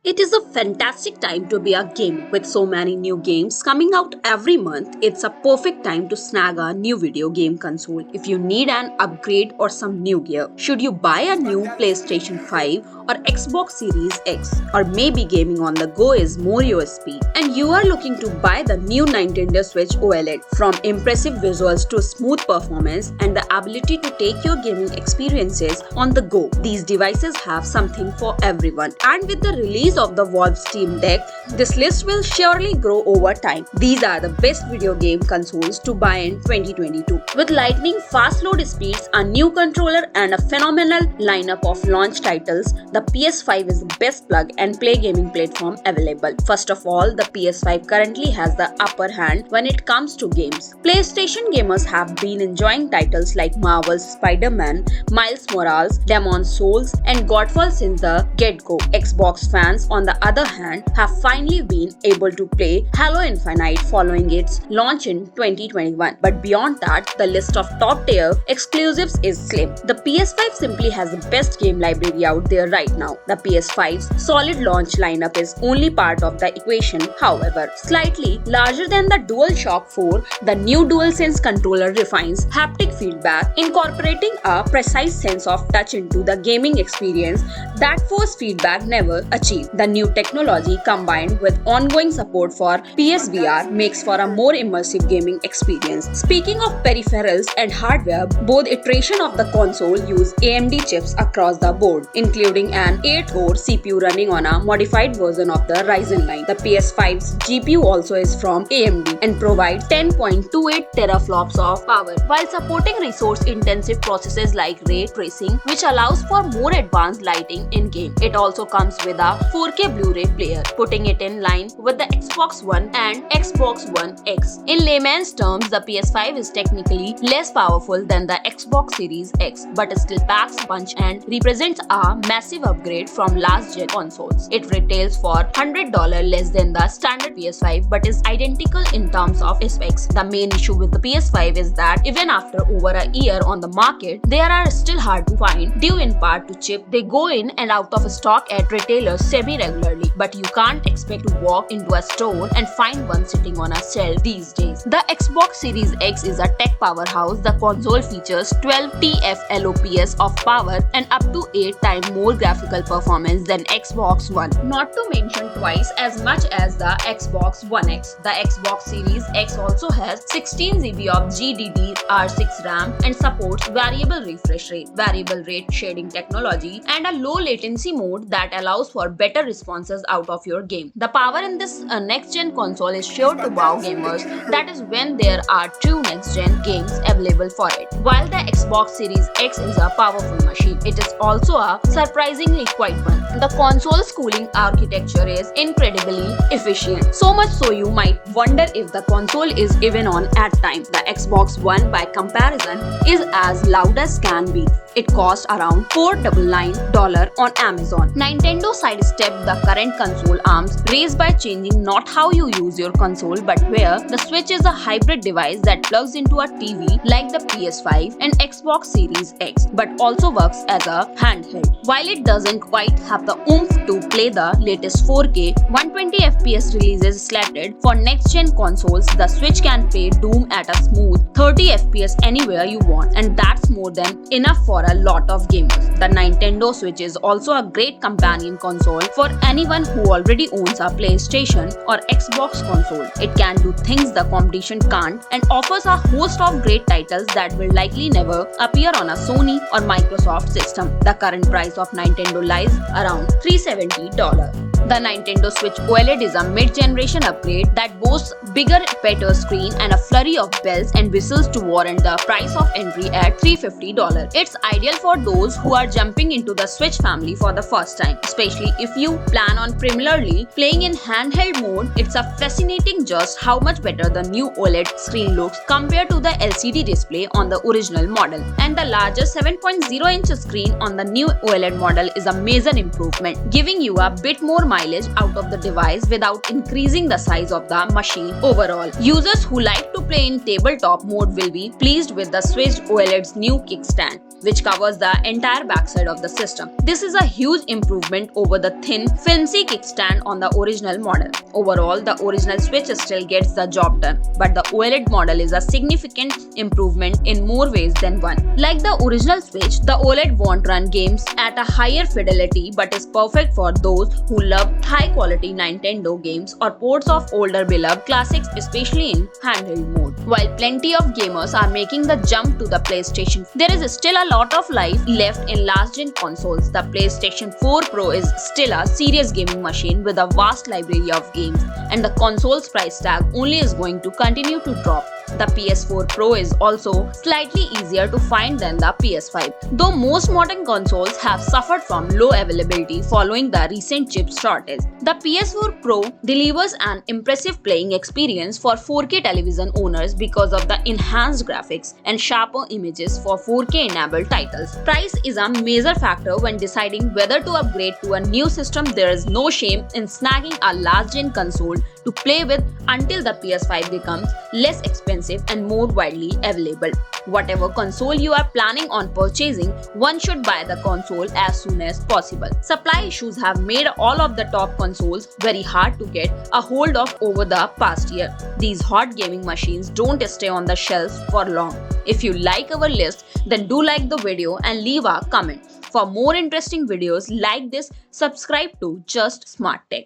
It is a fantastic time to be a gamer. With so many new games coming out every month, it's a perfect time to snag a new video game console. If you need an upgrade or some new gear, should you buy a new PlayStation 5 or Xbox Series X, or maybe gaming on the go is more your speed, and you are looking to buy the new Nintendo Switch OLED. From impressive visuals to smooth performance and the ability to take your gaming experiences on the go, these devices have something for everyone. And with the release of the Valve Steam Deck, this list will surely grow over time. These are the best video game consoles to buy in 2022. With lightning fast load speeds, a new controller, and a phenomenal lineup of launch titles, the PS5 is the best plug and play gaming platform available. First of all, the PS5 currently has the upper hand when it comes to games. PlayStation gamers have been enjoying titles like Marvel's Spider-Man, Miles Morales, Demon's Souls, and Godfall since the get-go. Xbox fans, on the other hand, have finally been able to play Halo Infinite following its launch in 2021. But beyond that, the list of top-tier exclusives is slim. The PS5 simply has the best game library out there right now. The PS5's solid launch lineup is only part of the equation, however. Slightly larger than the DualShock 4, the new DualSense controller refines haptic feedback, incorporating a precise sense of touch into the gaming experience that force feedback never achieved. The new technology, combined with ongoing support for PSVR, makes for a more immersive gaming experience. Speaking of peripherals and hardware, both iterations of the console use AMD chips across the board, including an 8-core CPU running on a modified version of the Ryzen line. The PS5's GPU also is from AMD and provides 10.28 teraflops of power, while supporting resource-intensive processes like ray tracing, which allows for more advanced lighting in-game. It also comes with a 4K Blu-ray player, putting it in line with the Xbox One and Xbox One X. In layman's terms, the PS5 is technically less powerful than the Xbox Series X, but it still packs punch and represents a massive upgrade from last-gen consoles. It retails for $100 less than the standard PS5, but is identical in terms of specs. The main issue with the PS5 is that even after over a year on the market, they are still hard to find, due in part to chip. They go in and out of stock at retailers semi-regularly, but you can't expect to walk into a store and find one sitting on a shelf these days. The Xbox Series X is a tech powerhouse. The console features 12 TFLOPS of power and up to 8 times more graphical performance than Xbox One, not to mention twice as much as the Xbox One X. The Xbox Series X also has 16GB of GDDR6 RAM and supports variable refresh rate, variable rate shading technology, and a low latency mode that allows for better responses out of your game. The power in this next-gen console is sure to wow gamers. That is when there are two next-gen games available for it. While the Xbox Series X is a powerful machine, it is also a surprisingly quiet one. The console's cooling architecture is incredibly efficient, so much so you might wonder if the console is even on at times. The Xbox One, by comparison, is as loud as can be. It costs around $499 on Amazon. Nintendo sidestepped the current console arms race by changing not how you use your console, but where. The Switch is a hybrid device that plugs into a TV like the PS5 and Xbox Series X, but also works as a handheld. While it doesn't quite have the oomph to play the latest 4K 120fps releases slated for next-gen consoles, the Switch can play Doom at a smooth 30fps anywhere you want, and that's more than enough for a lot of gamers. The Nintendo Switch is also a great companion console for anyone who already owns a PlayStation or Xbox console. It can do things the competition can't and offers a host of great titles that will likely never appear on a Sony or Microsoft system. The current price of Nintendo lies around $370. The Nintendo Switch OLED is a mid-generation upgrade that boasts bigger, better screen and a flurry of bells and whistles to warrant the price of entry at $350. It's ideal for those who are jumping into the Switch family for the first time, especially if you plan on primarily playing in handheld mode. It's a fascinating just how much better the new OLED screen looks compared to the LCD display on the original model, and the larger 7.0-inch screen on the new OLED model is a major improvement, giving you a bit more mileage out of the device without increasing the size of the machine overall. Users who like to play in tabletop mode will be pleased with the Switch OLED's new kickstand. which covers the entire backside of the system. This is a huge improvement over the thin, flimsy kickstand on the original model. Overall, the original Switch still gets the job done, but the OLED model is a significant improvement in more ways than one. Like the original Switch, the OLED won't run games at a higher fidelity but is perfect for those who love high-quality Nintendo games or ports of older beloved classics, especially in handheld mode. While plenty of gamers are making the jump to the PlayStation, there is still a lot of life left in last-gen consoles. The PlayStation 4 Pro is still a serious gaming machine with a vast library of games, and the console's price tag only is going to continue to drop. The PS4 Pro is also slightly easier to find than the PS5, though most modern consoles have suffered from low availability following the recent chip shortage. The PS4 Pro delivers an impressive playing experience for 4K television owners because of the enhanced graphics and sharper images for 4K enabled titles. Price is a major factor when deciding whether to upgrade to a new system. There is no shame in snagging a last-gen console to play with until the PS5 becomes less expensive and more widely available. Whatever console you are planning on purchasing, one should buy the console as soon as possible. Supply issues have made all of the top consoles very hard to get a hold of over the past year. These hot gaming machines don't stay on the shelves for long. If you like our list, then do like the video and leave a comment. For more interesting videos like this, subscribe to Just Smart Tech.